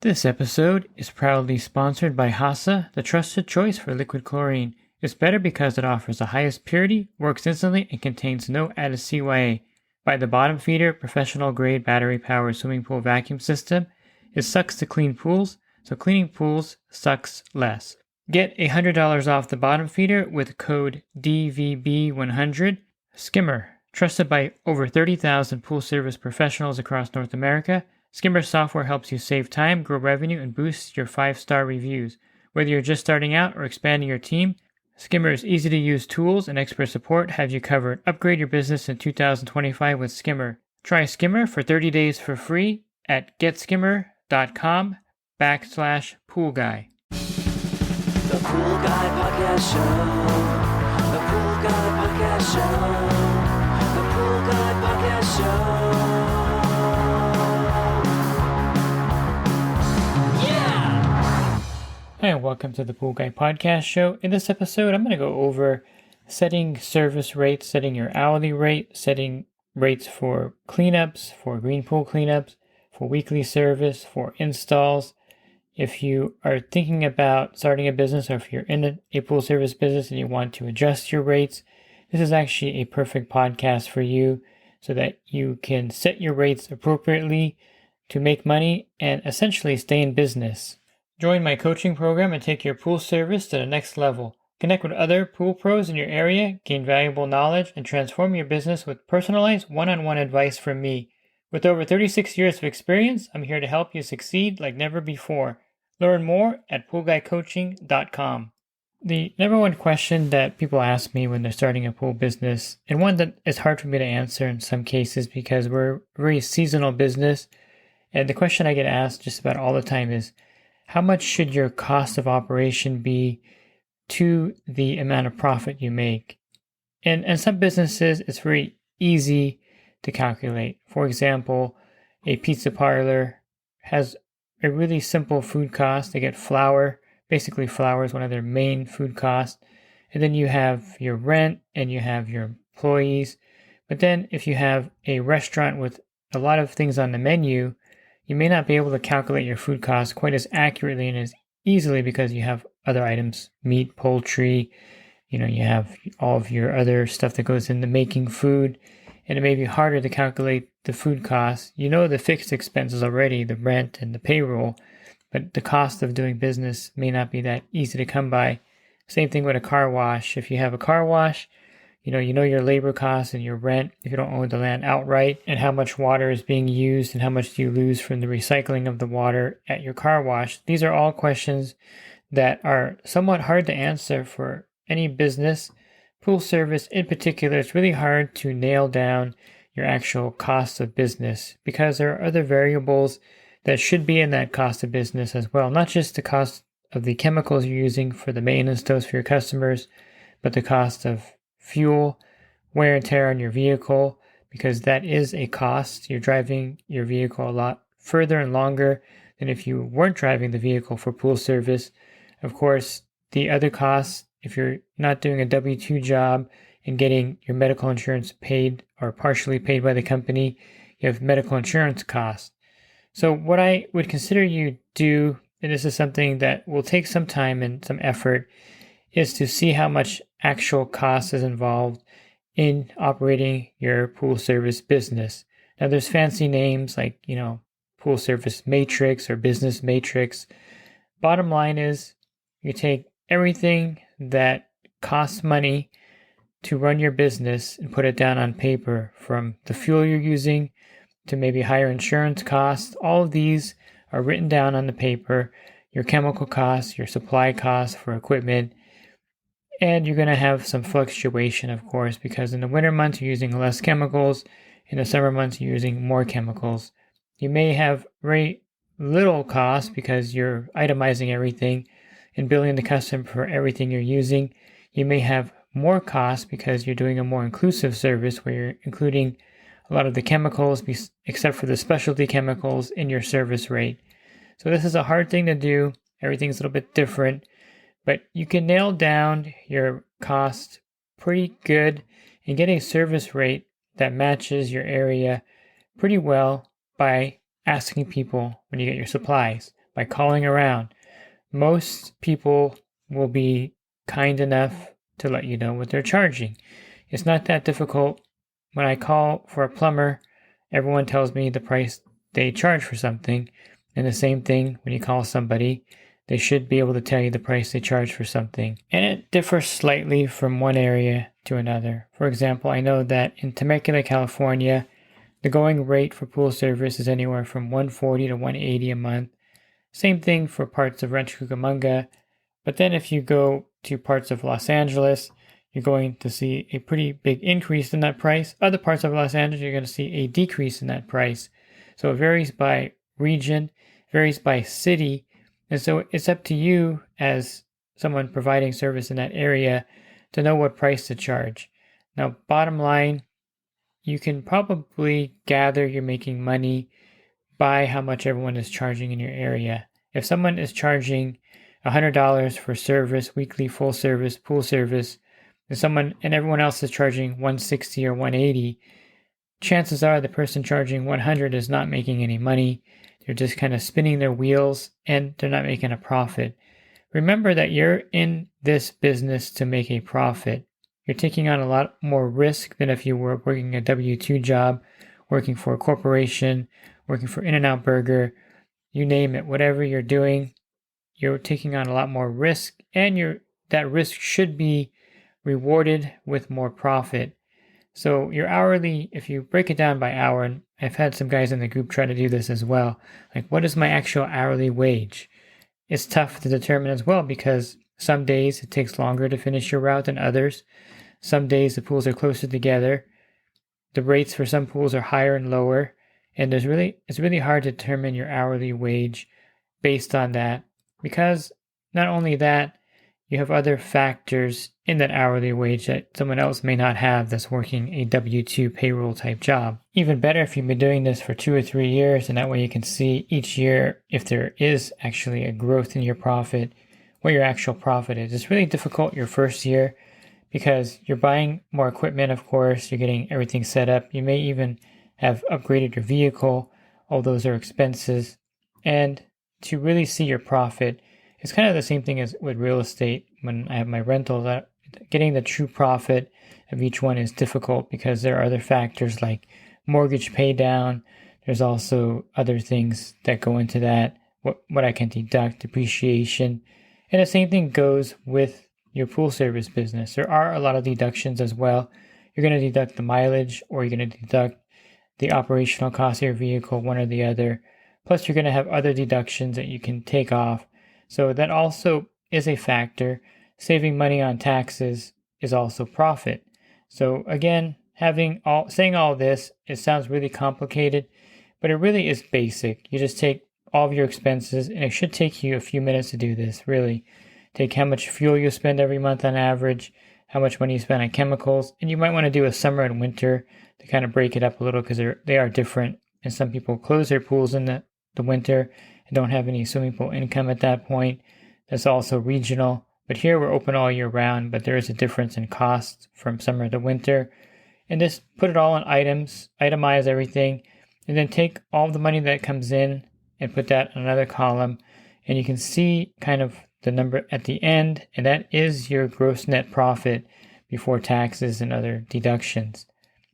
This episode is proudly sponsored by HASA, the trusted choice for liquid chlorine. It's better because it offers the highest purity, works instantly, and contains no added CYA. By the bottom feeder, professional-grade battery-powered swimming pool vacuum system, it sucks to clean pools, so cleaning pools sucks less. Get $100 off the bottom feeder with code DVB100. Skimmer, trusted by over 30,000 pool service professionals across North America. Skimmer software helps you save time, grow revenue, and boost your 5-star reviews. Whether you're just starting out or expanding your team, Skimmer's easy-to-use tools and expert support have you covered. Upgrade your business in 2025 with Skimmer. Try Skimmer for 30 days for free at getskimmer.com/poolguy. The Pool Guy Podcast Show. The Pool Guy Podcast Show. The Pool Guy Podcast Show. Hi, and welcome to the Pool Guy Podcast Show. In this episode, I'm going to go over setting service rates, setting your hourly rate, setting rates for cleanups, for green pool cleanups, for weekly service, for installs. If you are thinking about starting a business, or if you're in a pool service business and you want to adjust your rates, this is actually a perfect podcast for you so that you can set your rates appropriately to make money and essentially stay in business. Join my coaching program and take your pool service to the next level. Connect with other pool pros in your area, gain valuable knowledge, and transform your business with personalized one-on-one advice from me. With over 36 years of experience, I'm here to help you succeed like never before. Learn more at poolguycoaching.com. The number one question that people ask me when they're starting a pool business, and one that is hard for me to answer in some cases because we're a very seasonal business, and the question I get asked just about all the time is, how much should your cost of operation be to the amount of profit you make? And in some businesses, it's very easy to calculate. For example, a pizza parlor has a really simple food cost. They get flour. Basically, flour is one of their main food costs. And then you have your rent and you have your employees. But then if you have a restaurant with a lot of things on the menu, you may not be able to calculate your food costs quite as accurately and as easily because you have other items, meat, poultry, you have all of your other stuff that goes into making food, and it may be harder to calculate the food costs. You know the fixed expenses already, the rent and the payroll, but the cost of doing business may not be that easy to come by. Same thing with a car wash. If you have a car wash, you know your labor costs and your rent if you don't own the land outright, and how much water is being used and how much do you lose from the recycling of the water at your car wash. These are all questions that are somewhat hard to answer for any business. Pool service in particular, it's really hard to nail down your actual cost of business because there are other variables that should be in that cost of business as well. Not just the cost of the chemicals you're using for the maintenance dose for your customers, but the cost of fuel, wear and tear on your vehicle, because that is a cost. You're driving your vehicle a lot further and longer than if you weren't driving the vehicle for pool service. Of course, the other costs, if you're not doing a W-2 job and getting your medical insurance paid or partially paid by the company, you have medical insurance costs. So what I would consider you do, and this is something that will take some time and some effort, is to see how much actual cost is involved in operating your pool service business. Now there's fancy names like, pool service matrix or business matrix. Bottom line is you take everything that costs money to run your business and put it down on paper, from the fuel you're using to maybe higher insurance costs. All of these are written down on the paper, your chemical costs, your supply costs for equipment. And you're going to have some fluctuation, of course, because in the winter months, you're using less chemicals. In the summer months, you're using more chemicals. You may have very little cost because you're itemizing everything and billing the customer for everything you're using. You may have more cost because you're doing a more inclusive service where you're including a lot of the chemicals, except for the specialty chemicals, in your service rate. So this is a hard thing to do. Everything's a little bit different. But you can nail down your cost pretty good and get a service rate that matches your area pretty well by asking people when you get your supplies, by calling around. Most people will be kind enough to let you know what they're charging. It's not that difficult. When I call for a plumber, everyone tells me the price they charge for something. And the same thing when you call somebody, they should be able to tell you the price they charge for something. And it differs slightly from one area to another. For example, I know that in Temecula, California, the going rate for pool service is anywhere from $140 to $180 a month. Same thing for parts of Rancho Cucamonga. But then if you go to parts of Los Angeles, you're going to see a pretty big increase in that price. Other parts of Los Angeles, you're going to see a decrease in that price. So it varies by region, varies by city. And so it's up to you as someone providing service in that area to know what price to charge. Now, bottom line, you can probably gather you're making money by how much everyone is charging in your area. If someone is charging $100 for service, weekly full service, pool service, and everyone else is charging $160 or $180, chances are the person charging $100 is not making any money. They're just kind of spinning their wheels and they're not making a profit. Remember that you're in this business to make a profit. You're taking on a lot more risk than if you were working a W-2 job, working for a corporation, working for In-N-Out Burger, you name it, whatever you're doing, you're taking on a lot more risk, and that risk should be rewarded with more profit. So your hourly, if you break it down by hour, and I've had some guys in the group try to do this as well, like what is my actual hourly wage? It's tough to determine as well because some days it takes longer to finish your route than others. Some days the pools are closer together. The rates for some pools are higher and lower. And it's really hard to determine your hourly wage based on that, because not only that, you have other factors in that hourly wage that someone else may not have that's working a W-2 payroll type job. Even better if you've been doing this for 2 or 3 years, and that way you can see each year if there is actually a growth in your profit, what your actual profit is. It's really difficult your first year because you're buying more equipment, of course, you're getting everything set up. You may even have upgraded your vehicle. All those are expenses. And to really see your profit, it's kind of the same thing as with real estate. When I have my rentals, getting the true profit of each one is difficult because there are other factors like mortgage pay down. There's also other things that go into that, what I can deduct, depreciation. And the same thing goes with your pool service business. There are a lot of deductions as well. You're going to deduct the mileage, or you're going to deduct the operational cost of your vehicle, one or the other. Plus, you're going to have other deductions that you can take off. So that also is a factor. Saving money on taxes is also profit. So again, saying all this, it sounds really complicated, but it really is basic. You just take all of your expenses, and it should take you a few minutes to do this, really. Take how much fuel you spend every month on average, how much money you spend on chemicals, and you might want to do a summer and winter to kind of break it up a little because they are different. And some people close their pools in the winter and don't have any swimming pool income at that point. That's also regional. But here we're open all year round, but there is a difference in cost from summer to winter. And just put it all in items, itemize everything, and then take all the money that comes in and put that in another column. And you can see kind of the number at the end, and that is your gross net profit before taxes and other deductions.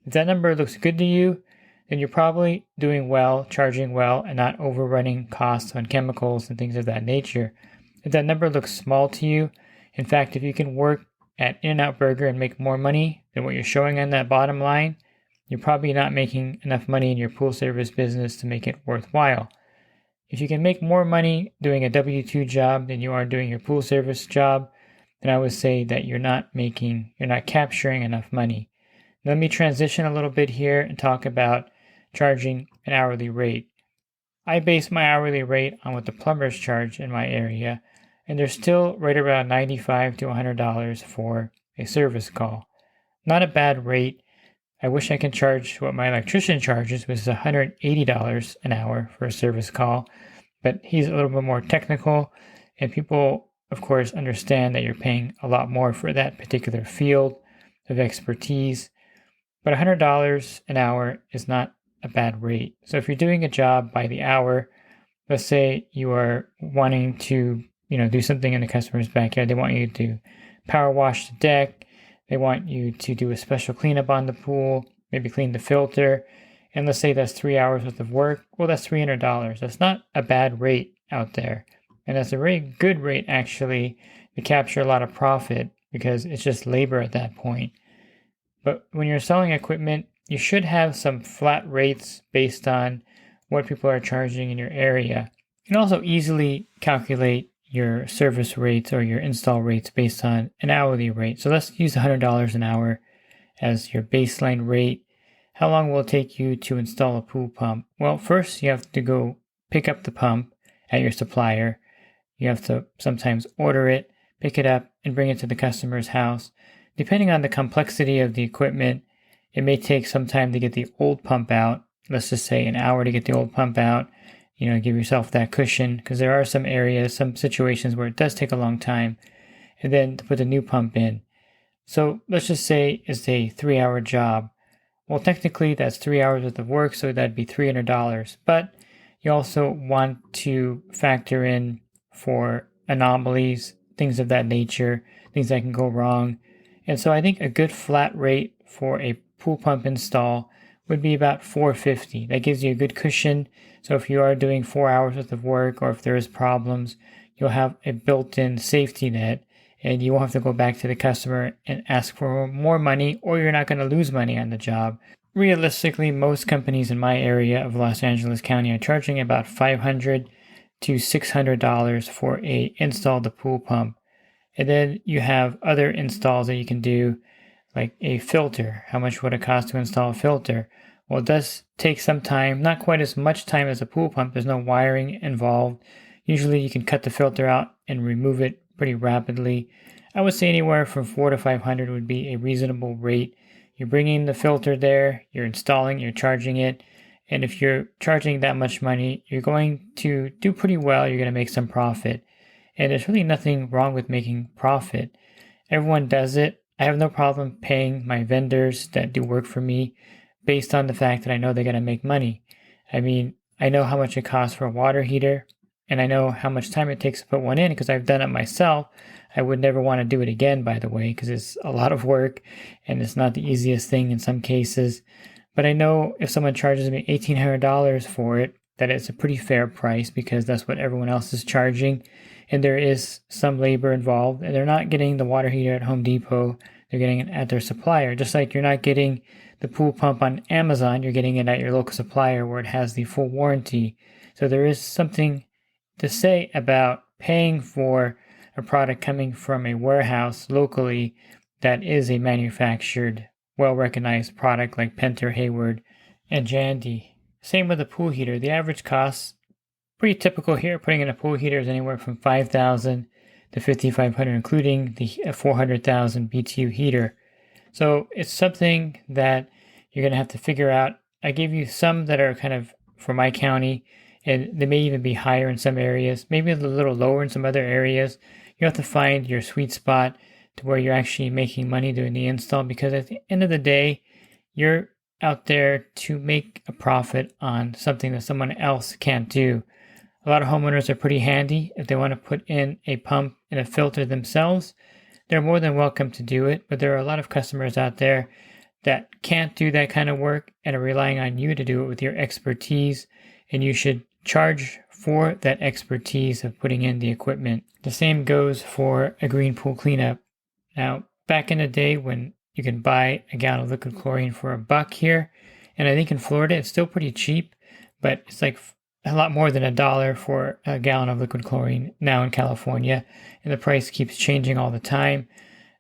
If that number looks good to you, then you're probably doing well, charging well, and not overrunning costs on chemicals and things of that nature. If that number looks small to you, in fact, if you can work at In-N-Out Burger and make more money than what you're showing on that bottom line, you're probably not making enough money in your pool service business to make it worthwhile. If you can make more money doing a W-2 job than you are doing your pool service job, then I would say that you're not capturing enough money. Let me transition a little bit here and talk about charging an hourly rate. I base my hourly rate on what the plumbers charge in my area, and they're still right around $95 to $100 for a service call. Not a bad rate. I wish I could charge what my electrician charges, which is $180 an hour for a service call, but he's a little bit more technical, and people, of course, understand that you're paying a lot more for that particular field of expertise. But $100 an hour is not a bad rate. So if you're doing a job by the hour, let's say you are wanting to, do something in the customer's backyard. They want you to power wash the deck. They want you to do a special cleanup on the pool, maybe clean the filter. And let's say that's 3 hours worth of work. Well, that's $300. That's not a bad rate out there. And that's a very good rate, actually, to capture a lot of profit because it's just labor at that point. But when you're selling equipment, you should have some flat rates based on what people are charging in your area. You can also easily calculate your service rates or your install rates based on an hourly rate. So let's use $100 an hour as your baseline rate. How long will it take you to install a pool pump? Well, first you have to go pick up the pump at your supplier. You have to sometimes order it, pick it up, and bring it to the customer's house. Depending on the complexity of the equipment, it may take some time to get the old pump out. Let's just say an hour to get the old pump out. Give yourself that cushion because there are some areas, some situations where it does take a long time. And then to put the new pump in. So let's just say it's a 3-hour job. Well, technically that's 3 hours worth of work, so that'd be $300. But you also want to factor in for anomalies, things of that nature, things that can go wrong. And so I think a good flat rate for a pool pump install would be about $450. That gives you a good cushion. So if you are doing 4 hours worth of work or if there is problems, you'll have a built-in safety net and you won't have to go back to the customer and ask for more money, or you're not going to lose money on the job. Realistically, most companies in my area of Los Angeles County are charging about $500 to $600 for a install the pool pump. And then you have other installs that you can do, like a filter. How much would it cost to install a filter? Well, it does take some time, not quite as much time as a pool pump. There's no wiring involved. Usually you can cut the filter out and remove it pretty rapidly. I would say anywhere from $400 to $500 would be a reasonable rate. You're bringing the filter there, you're installing, you're charging it. And if you're charging that much money, you're going to do pretty well. You're going to make some profit. And there's really nothing wrong with making profit. Everyone does it. I have no problem paying my vendors that do work for me based on the fact that I know they're going to make money. I mean, I know how much it costs for a water heater, and I know how much time it takes to put one in because I've done it myself. I would never want to do it again, by the way, because it's a lot of work and it's not the easiest thing in some cases. But I know if someone charges me $1,800 for it, that it's a pretty fair price because that's what everyone else is charging. And there is some labor involved, and they're not getting the water heater at Home Depot. They're getting it at their supplier. Just like you're not getting the pool pump on Amazon, you're getting it at your local supplier where it has the full warranty. So there is something to say about paying for a product coming from a warehouse locally that is a manufactured, well-recognized product like Penter, Hayward, and Jandy. Same with the pool heater. The average cost, pretty typical here, putting in a pool heater is anywhere from $5,000 to $5,500, including the 400,000 BTU heater. So it's something that you're going to have to figure out. I gave you some that are kind of for my county, and they may even be higher in some areas, maybe a little lower in some other areas. You have to find your sweet spot to where you're actually making money doing the install, because at the end of the day, you're out there to make a profit on something that someone else can't do. A lot of homeowners are pretty handy. If they want to put in a pump and a filter themselves, they're more than welcome to do it. But there are a lot of customers out there that can't do that kind of work and are relying on you to do it with your expertise. And you should charge for that expertise of putting in the equipment. The same goes for a green pool cleanup. Now, back in the day when you can buy a gallon of liquid chlorine for $1 here, and I think in Florida it's still pretty cheap, but it's like a lot more than $1 for a gallon of liquid chlorine now in California, and the price keeps changing all the time.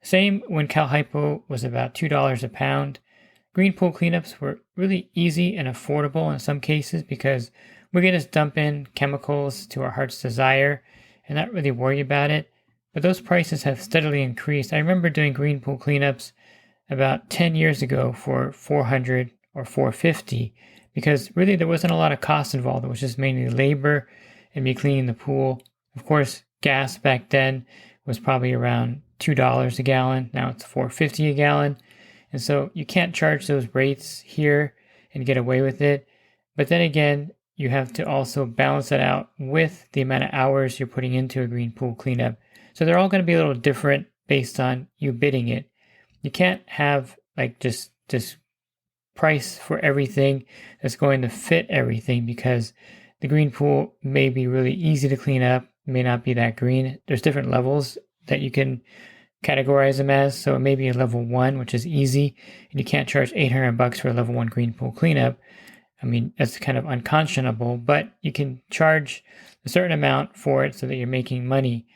Same when Cal Hypo was about $2 a pound. Green pool cleanups were really easy and affordable in some cases because we could just dump in chemicals to our heart's desire and not really worry about it. But those prices have steadily increased. I remember doing green pool cleanups about 10 years ago for $400 or $450 because really there wasn't a lot of cost involved. It was just mainly labor and me cleaning the pool. Of course, gas back then was probably around $2 a gallon. Now it's $4.50 a gallon. And so you can't charge those rates here and get away with it. But then again, you have to also balance that out with the amount of hours you're putting into a green pool cleanup. So they're all going to be a little different based on you bidding it. You can't have like just price for everything that's going to fit everything, because the green pool may be really easy to clean up, may not be that green. There's different levels that you can categorize them as. So it may be a level 1, which is easy, and you can't charge $800 for a level 1 green pool cleanup. I mean, that's kind of unconscionable, but you can charge a certain amount for it so that you're making money.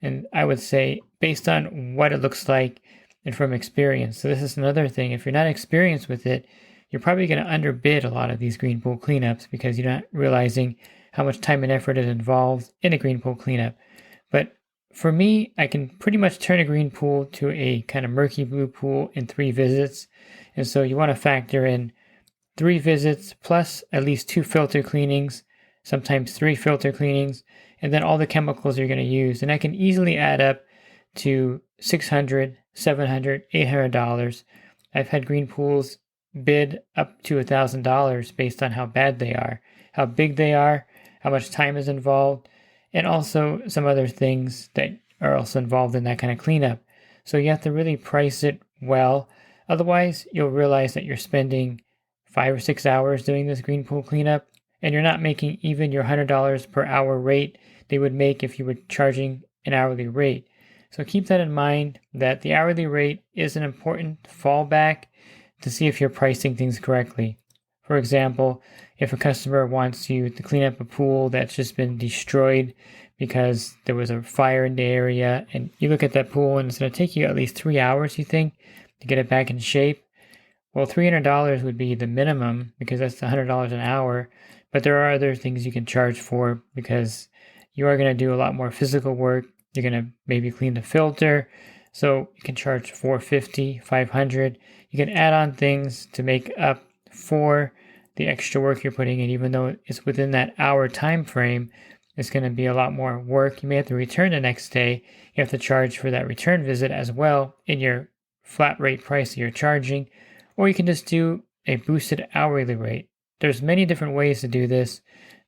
And I would say based on what it looks like and from experience. So this is another thing. If you're not experienced with it, you're probably going to underbid a lot of these green pool cleanups because you're not realizing how much time and effort is involved in a green pool cleanup. But for me, I can pretty much turn a green pool to a kind of murky blue pool in 3 visits. And so you want to factor in 3 visits plus at least 2 filter cleanings, sometimes 3 filter cleanings, and then all the chemicals you're going to use. And that can easily add up to $600, $700, $800. I've had green pools bid up to $1,000 based on how bad they are, how big they are, how much time is involved, and also some other things that are also involved in that kind of cleanup. So you have to really price it well. Otherwise, you'll realize that you're spending 5 or 6 hours doing this green pool cleanup, and you're not making even your $100 per hour rate they would make if you were charging an hourly rate. So keep that in mind, that the hourly rate is an important fallback to see if you're pricing things correctly. For example, if a customer wants you to clean up a pool that's just been destroyed because there was a fire in the area, and you look at that pool and it's going to take you at least 3 hours, you think, to get it back in shape, well, $300 would be the minimum because that's $100 an hour. But there are other things you can charge for because you are going to do a lot more physical work. You're going to maybe clean the filter. So you can charge $450, $500. You can add on things to make up for the extra work you're putting in, even though it's within that hour time frame. It's going to be a lot more work. You may have to return the next day. You have to charge for that return visit as well in your flat rate price that you're charging. Or you can just do a boosted hourly rate. There's many different ways to do this,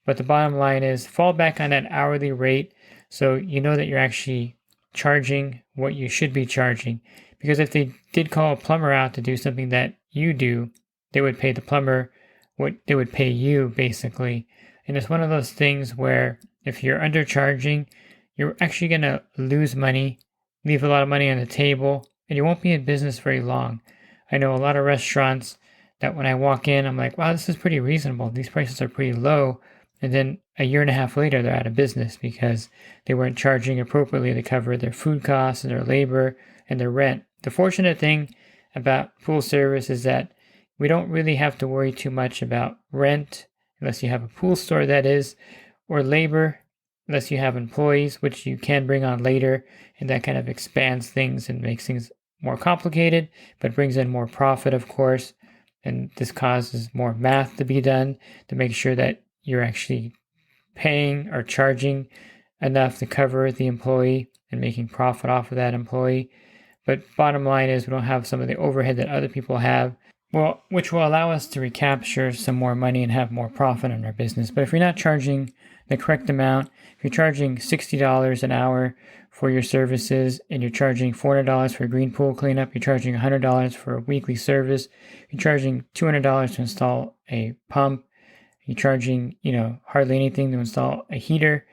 but the bottom line is fall back on that hourly rate so you know that you're actually charging what you should be charging. Because if they did call a plumber out to do something that you do, they would pay the plumber what they would pay you, basically. And it's one of those things where if you're undercharging, you're actually going to lose money, leave a lot of money on the table, and you won't be in business very long. I know a lot of restaurants that when I walk in, I'm like, wow, this is pretty reasonable. These prices are pretty low. And then a year and a half later, they're out of business because they weren't charging appropriately to cover their food costs and their labor and their rent. The fortunate thing about pool service is that we don't really have to worry too much about rent, unless you have a pool store, that is, or labor, unless you have employees, which you can bring on later. And that kind of expands things and makes things more complicated, but brings in more profit, of course. And this causes more math to be done to make sure that you're actually paying or charging enough to cover the employee and making profit off of that employee. But bottom line is we don't have some of the overhead that other people have, well, which will allow us to recapture some more money and have more profit in our business. But if you're not charging the correct amount, if you're charging $60 an hour for your services and you're charging $400 for a green pool cleanup, you're charging $100 for a weekly service, you're charging $200 to install a pump, you're charging, hardly anything to install a heater,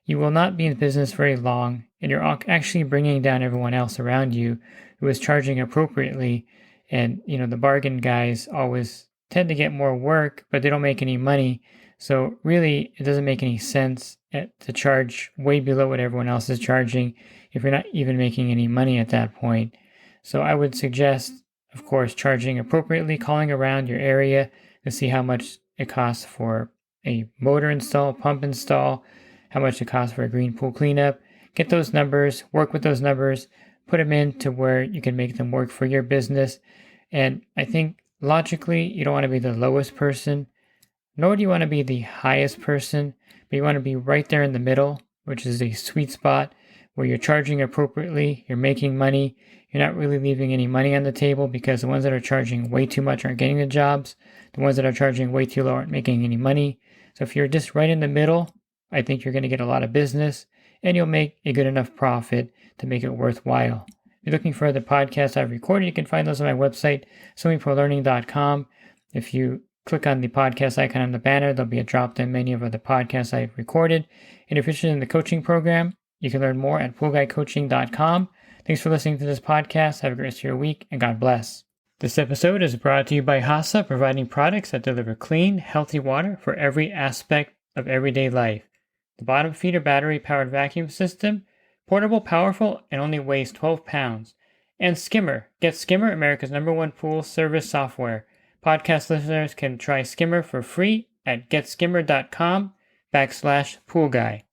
you will not be in business very long, and you're actually bringing down everyone else around you who is charging appropriately. And, the bargain guys always tend to get more work, but they don't make any money. So really, it doesn't make any sense to charge way below what everyone else is charging if you're not even making any money at that point. So I would suggest, of course, charging appropriately, calling around your area to see how much it costs for a motor install, pump install, how much it costs for a green pool cleanup. Get those numbers, work with those numbers, put them in to where you can make them work for your business. And I think logically, you don't want to be the lowest person, nor do you want to be the highest person, but you want to be right there in the middle, which is a sweet spot where you're charging appropriately, you're making money, you're not really leaving any money on the table because the ones that are charging way too much aren't getting the jobs, the ones that are charging way too low aren't making any money. So if you're just right in the middle, I think you're going to get a lot of business and you'll make a good enough profit to make it worthwhile. If you're looking for other podcasts I've recorded, you can find those on my website, swimmingpoollearning.com. If you click on the podcast icon on the banner, there'll be a drop-down menu of other podcasts I've recorded. And if you're interested in the coaching program, you can learn more at poolguycoaching.com. Thanks for listening to this podcast. Have a great rest of your week, and God bless. This episode is brought to you by HASA, providing products that deliver clean, healthy water for every aspect of everyday life. The bottom feeder battery-powered vacuum system, portable, powerful, and only weighs 12 pounds. And Skimmer. Get Skimmer, America's #1 pool service software. Podcast listeners can try Skimmer for free at getskimmer.com/poolguy.